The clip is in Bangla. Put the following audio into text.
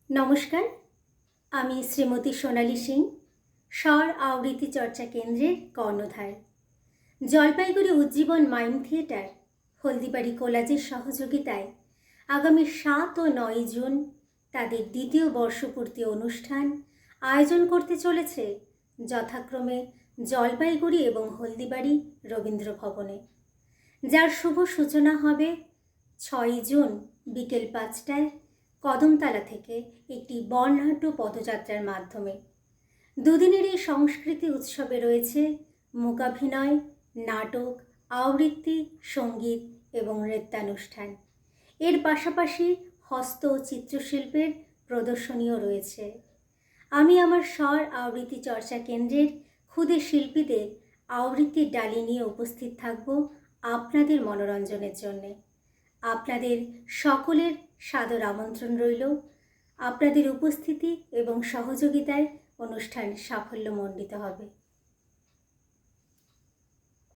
নমস্কার, আমি শ্রীমতী সোনালী সিং, স্বর আবৃত্তি চর্চা কেন্দ্রের কর্ণধার। জলপাইগুড়ি উজ্জীবন মাইম থিয়েটার হলদিবাড়ি কোলাজের সহযোগিতায় আগামী 7 ও 9 জুন তাদের দ্বিতীয় বর্ষপূর্তি অনুষ্ঠান আয়োজন করতে চলেছে যথাক্রমে জলপাইগুড়ি এবং হলদিবাড়ি রবীন্দ্র ভবনে, যার শুভ সূচনা হবে 6 জুন বিকেল 5টায় কদমতলা থেকে একটি বর্ণাঢ্য পদযাত্রার মাধ্যমে। দুদিনের এই সংস্কৃতি উৎসবে রয়েছে মূকাভিনয়, নাটক, আবৃত্তি, সঙ্গীত এবং নৃত্যানুষ্ঠান। এর পাশাপাশি হস্ত ও চিত্রশিল্পের প্রদর্শনীও রয়েছে। আমি আমার স্বর আবৃত্তি চর্চা কেন্দ্রের ক্ষুদে শিল্পীদের আবৃত্তির ডালি নিয়ে উপস্থিত থাকব আপনাদের মনোরঞ্জনের জন্যে। আপনাদের সকলের সাদর আমন্ত্রণ রইল। আপনাদের উপস্থিতি এবং সহযোগিতায় অনুষ্ঠান সাফল্যমণ্ডিত হবে।